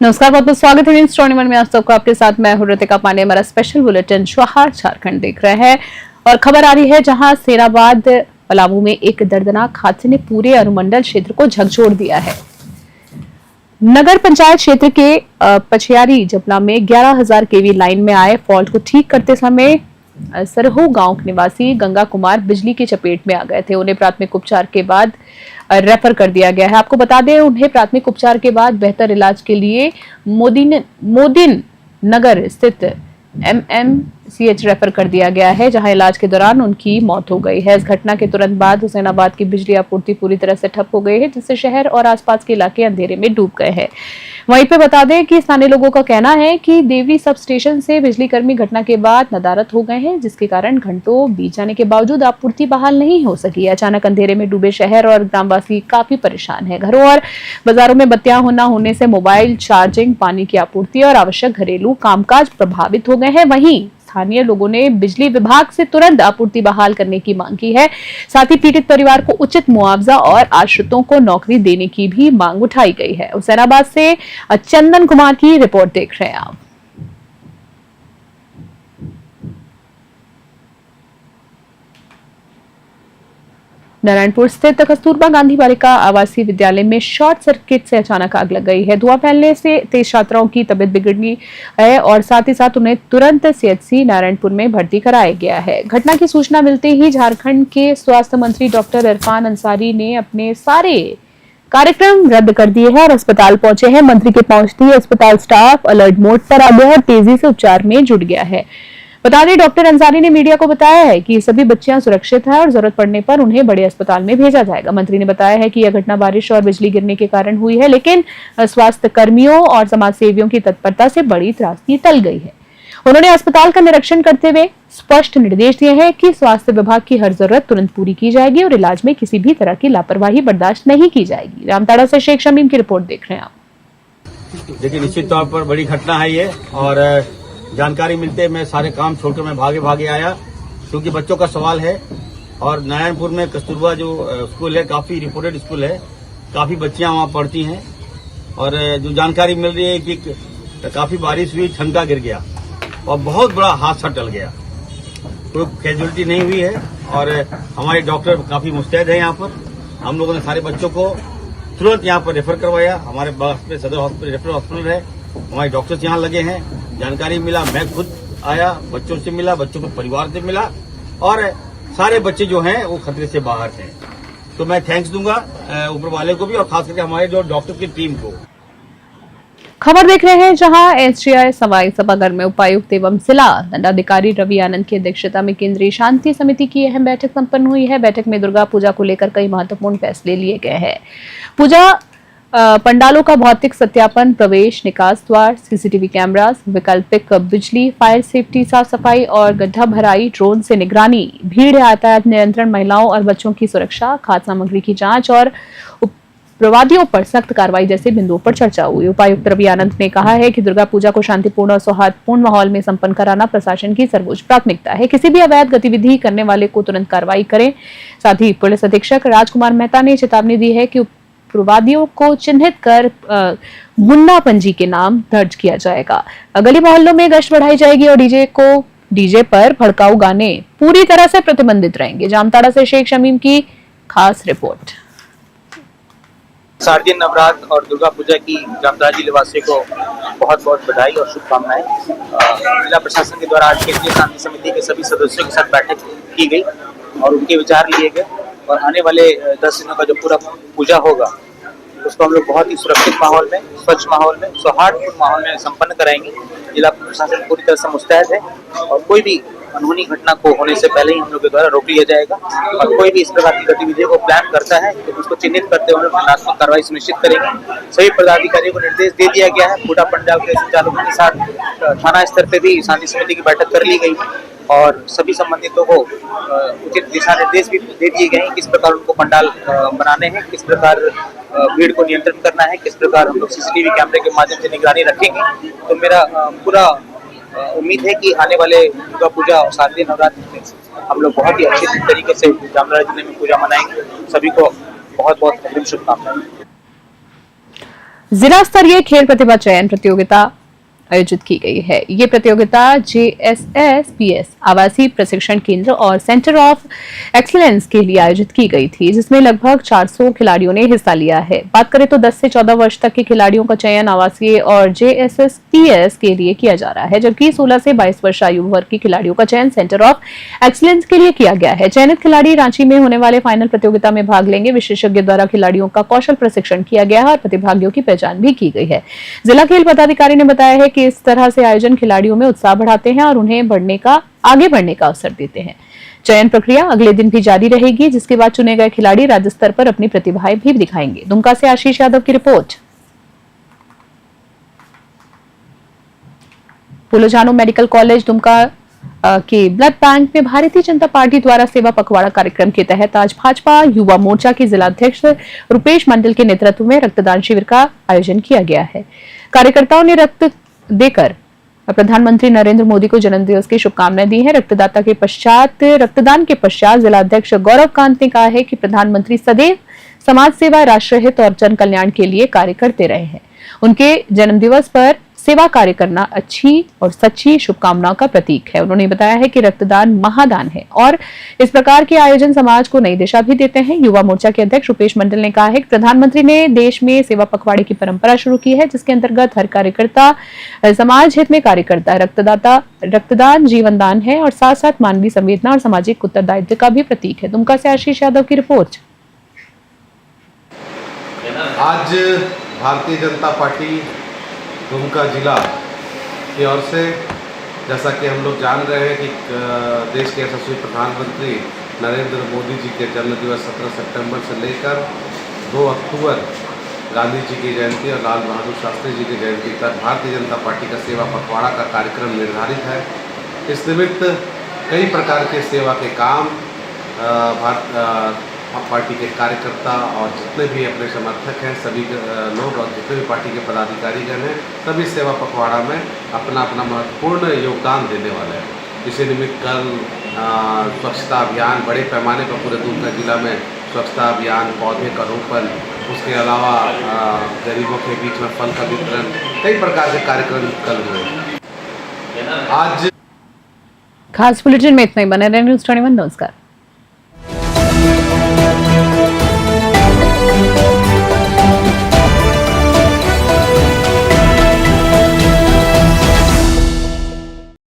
नमस्कार, बहुत बहुत स्वागत है न्यूज़ 21 में। आज सबको आपके साथ मैं हूं ऋतिका पांडे। हमारा स्पेशल बुलेटिन जवाहर झारखंड देख रहे हैं और खबर आ रही है जहां सेराबाद पलामू में एक दर्दनाक हादसे ने पूरे अनुमंडल क्षेत्र को झकझोर दिया है। नगर पंचायत क्षेत्र के पछियारी जपला में 11,000 केवी लाइन में आए फॉल्ट को ठीक करते समय सरहो गांव के निवासी गंगा कुमार बिजली की चपेट में आ गए थे। उन्हें प्राथमिक उपचार के बाद रेफर कर दिया गया है। आपको बता दें, उन्हें प्राथमिक उपचार के बाद बेहतर इलाज के लिए मोदिन नगर स्थित MMCH रेफर कर दिया गया है, जहां इलाज के दौरान उनकी मौत हो गई है। इस घटना के तुरंत बाद हुसैनाबाद की बिजली आपूर्ति पूरी तरह से ठप हो गई है, जिससे शहर और आसपास के इलाके अंधेरे में डूब गए हैं। वहीं पे बता दें कि स्थानीय लोगों का कहना है कि देवी सब स्टेशन से बिजली कर्मी घटना के बाद नदारद हो गए हैं, जिसके कारण घंटों बीत जाने के बावजूद आपूर्ति बहाल नहीं हो सकी। अचानक अंधेरे में डूबे शहर और ग्रामवासी काफी परेशान है। घरों और बाजारों में बत्तियां न होने से मोबाइल चार्जिंग, पानी की आपूर्ति और आवश्यक घरेलू कामकाज प्रभावित हो गए हैं। वहीं स्थानीय लोगों ने बिजली विभाग से तुरंत आपूर्ति बहाल करने की मांग की है। साथ ही पीड़ित परिवार को उचित मुआवजा और आश्रितों को नौकरी देने की भी मांग उठाई गई है। हुसैनाबाद से चंदन कुमार की रिपोर्ट देख रहे हैं आप। नारायणपुर स्थित कस्तूरबा गांधी बालिका आवासीय विद्यालय में शॉर्ट सर्किट से अचानक आग लग गई है। धुआं फैलने से 23 छात्राओं की तबीयत बिगड़ी है और साथ ही साथ उन्हें तुरंत CHC नारायणपुर में भर्ती कराया गया है। घटना की सूचना मिलते ही झारखंड के स्वास्थ्य मंत्री डॉक्टर इरफान अंसारी ने अपने सारे कार्यक्रम रद्द कर दिए हैं और अस्पताल पहुंचे हैं। मंत्री के पहुंचते ही अस्पताल स्टाफ अलर्ट मोड पर आ गया और तेजी से उपचार में जुट गया है। बता दें, डॉक्टर अंसारी ने मीडिया को बताया है कि सभी बच्चियां सुरक्षित हैं और जरूरत पड़ने पर उन्हें बड़े अस्पताल में भेजा जाएगा। मंत्री ने बताया है कि यह घटना बारिश और बिजली गिरने के कारण हुई है, लेकिन स्वास्थ्य कर्मियों और समाज सेवियों की तत्परता से बड़ी त्रासदी टल गई है। उन्होंने अस्पताल का निरीक्षण करते हुए स्पष्ट निर्देश दिए हैं कि स्वास्थ्य विभाग की हर जरूरत तुरंत पूरी की जाएगी और इलाज में किसी भी तरह की लापरवाही बर्दाश्त नहीं की जाएगी। रामताड़ा से शेख शमीम की रिपोर्ट देख रहे हैं आप। देखिए, निश्चित तौर पर बड़ी घटना है ये और जानकारी मिलते मैं सारे काम छोड़कर मैं भागे आया, क्योंकि बच्चों का सवाल है। और नारायणपुर में कस्तूरबा जो स्कूल है, काफी रिपोर्टेड स्कूल है, काफी बच्चियां वहां पढ़ती हैं। और जो जानकारी मिल रही है कि काफी बारिश हुई, ठनका गिर गया और बहुत बड़ा हादसा टल गया। कोई कैजुअलिटी नहीं हुई है और हमारे डॉक्टर काफी मुस्तैद है यहाँ पर। हम लोगों ने सारे बच्चों को तुरंत यहाँ पर रेफर करवाया। हमारे पास में सदर हॉस्पिटल रेफरल हॉस्पिटल है, हमारे डॉक्टर्स यहाँ लगे हैं। जानकारी मिला, मैं खुद आया, बच्चों से मिला, बच्चों के परिवार से मिला और सारे बच्चे जो हैं वो खतरे से बाहर हैं। तो मैं थैंक्स दूंगा ऊपर वाले को भी और खास करके हमारे जो डॉक्टर की टीम को। खबर देख रहे हैं जहां SGI सवाई सभागार में उपायुक्त एवं जिला दंडाधिकारी रवि आनंद की अध्यक्षता में केंद्रीय शांति समिति की अहम बैठक संपन्न हुई है। बैठक में दुर्गा पूजा को लेकर कई महत्वपूर्ण फैसले लिए गए हैं। पूजा पंडालों का भौतिक सत्यापन, प्रवेश निकास द्वार, CCTV कैमरास, वैकल्पिक बिजली, फायर सेफ्टी, साफ सफाई और गड्ढा भराई, ड्रोन से निगरानी, भीड़ यातायात नियंत्रण, महिलाओं और बच्चों की सुरक्षा, खाद्य सामग्री की जांच और उग्रवादियों पर सख्त कार्रवाई जैसे बिंदुओं पर चर्चा हुई। उपायुक्त रवि आनंद ने कहा है कि दुर्गा पूजा को शांतिपूर्ण और सौहार्दपूर्ण माहौल में संपन्न कराना प्रशासन की सर्वोच्च प्राथमिकता है। किसी भी अवैध गतिविधि करने वाले को तुरंत कार्रवाई करें। साथ ही पुलिस अधीक्षक राजकुमार मेहता ने चेतावनी दी है कि उग्रवादियों को चिन्हित कर मुन्ना पंजी के नाम दर्ज किया जाएगा। गली मोहल्लों में गश्त बढ़ाई जाएगी और डीजे पर भड़काऊ गाने पूरी तरह से प्रतिबंधित रहेंगे। जामताड़ा से शेख शमीम की खास रिपोर्ट। शारदीय नवरात्र और दुर्गा पूजा की जामताड़ा जिले वासियों को बहुत बहुत बधाई और शुभकामनाएं। जिला प्रशासन के द्वारा आज केंद्रीय शांति समिति के सभी सदस्यों के साथ बैठक की गई और उनके विचार लिए गए और आने वाले 10 दिनों का जो पूरा पूजा होगा उसको हम लोग बहुत ही सुरक्षित माहौल में, स्वच्छ माहौल में, सौहार्दपूर्ण माहौल में संपन्न कराएंगे। जिला प्रशासन पूरी तरह से मुस्तैद है और कोई भी अनहोनी घटना को होने से पहले ही हम लोग के द्वारा रोक लिया जाएगा और कोई भी इस प्रकार की गतिविधियों को प्लान करता है तो उसको चिन्हित करते हुए दंडात्मक कार्रवाई सुनिश्चित करेंगे। सभी पदाधिकारियों को निर्देश दे दिया गया है। पूरा पंडाल के संचालकों के साथ थाना स्तर पर भी शांति समिति की बैठक कर ली गई और सभी संबंधितों को उचित दिशा निर्देश भी दे दिए गए हैं, किस प्रकार उनको पंडाल बनाने हैं, किस प्रकार भीड़ को नियंत्रण करना है, किस प्रकार हम लोग CCTV कैमरे के माध्यम से निगरानी रखेंगे। तो मेरा पूरा उम्मीद है कि आने वाले दुर्गा पूजा और शारदीय नवरात्र में हम लोग बहुत ही अच्छे तरीके से जामताड़ा जिले में पूजा मनाएंगे। सभी को बहुत बहुत शुभकामनाएं। जिला स्तरीय खेल प्रतिभा चयन प्रतियोगिता आयोजित की गई है। ये प्रतियोगिता JSS-PS आवासीय प्रशिक्षण केंद्र और सेंटर ऑफ एक्सीलेंस के लिए आयोजित की गई थी, जिसमें लगभग 400 खिलाड़ियों ने हिस्सा लिया है। बात करें तो 10 से 14 वर्ष तक के खिलाड़ियों का चयन आवासीय और JSS-PS के लिए किया जा रहा है, जबकि 16 से 22 वर्ष आयु वर्ग के खिलाड़ियों का चयन सेंटर ऑफ एक्सीलेंस के लिए किया गया है। चयनित खिलाड़ी रांची में होने वाले फाइनल प्रतियोगिता में भाग लेंगे। विशेषज्ञ द्वारा खिलाड़ियों का कौशल प्रशिक्षण किया गया है और प्रतिभागियों की पहचान भी की गई है। जिला खेल पदाधिकारी ने बताया है कि इस तरह से आयोजन खिलाड़ियों में उत्साह बढ़ाते हैं और उन्हें आगे बढ़ने का अवसर देते हैं। चयन प्रक्रिया अगले दिन भी जारी रहेगी, जिसके बाद चुने गए खिलाड़ी राज्य स्तर पर अपनी प्रतिभाएं भी दिखाएंगे। दुमका से आशीष यादव की रिपोर्ट। पुलोजानो मेडिकल कॉलेज दुमका के ब्लड बैंक में भारतीय जनता पार्टी द्वारा सेवा पखवाड़ा कार्यक्रम के तहत आज भाजपा युवा मोर्चा के जिलाध्यक्ष रुपेश मंडल के नेतृत्व में रक्तदान शिविर का आयोजन किया गया है। कार्यकर्ताओं ने रक्त देकर प्रधानमंत्री नरेंद्र मोदी को जन्मदिवस की शुभकामनाएं दी हैं। रक्तदान के पश्चात जिलाध्यक्ष गौरव कांत ने कहा है कि प्रधानमंत्री सदैव समाज सेवा, राष्ट्रहित और जन कल्याण के लिए कार्य करते रहे हैं। उनके जन्मदिवस पर सेवा कार्य करना अच्छी और सच्ची शुभकामनाओं का प्रतीक है। उन्होंने बताया है कि रक्तदान महादान है और इस प्रकार के आयोजन समाज को नई दिशा भी देते हैं। युवा मोर्चा के अध्यक्ष रुपेश मंडल ने कहा है कि प्रधानमंत्री ने देश में सेवा पखवाड़े की परंपरा शुरू की है, जिसके अंतर्गत हर कार्यकर्ता समाज हित में कार्य करता है। रक्तदान जीवन दान है और साथ साथ मानवीय संवेदना और सामाजिक उत्तरदायित्व का भी प्रतीक है। दुमका से आशीष यादव की रिपोर्ट। आज भारतीय जनता पार्टी दुमका जिला की ओर से, जैसा कि हम लोग जान रहे हैं कि देश के यशस्वी प्रधानमंत्री नरेंद्र मोदी जी के जन्मदिवस 17 सितंबर से लेकर 2 अक्टूबर गांधी जी की जयंती और लाल बहादुर शास्त्री जी की जयंती तक भारतीय जनता पार्टी का सेवा पखवाड़ा का कार्यक्रम निर्धारित है। इस निमित्त कई प्रकार के सेवा के काम पार्टी के कार्यकर्ता और जितने भी अपने समर्थक हैं, सभी लोग और जितने भी पार्टी के पदाधिकारीगण हैं, सभी सेवा पखवाड़ा में अपना अपना महत्वपूर्ण योगदान देने वाले हैं। इसी निमित्त कल स्वच्छता अभियान बड़े पैमाने पर पूरे दुमका जिला में स्वच्छता अभियान, पौधे का रोपण, उसके अलावा गरीबों के बीच में फल का वितरण, कई प्रकार के कार्यक्रम कल हुए। आज खास बुलेटिन में इतना ही। बने रहे न्यूज़ 21। नमस्कार।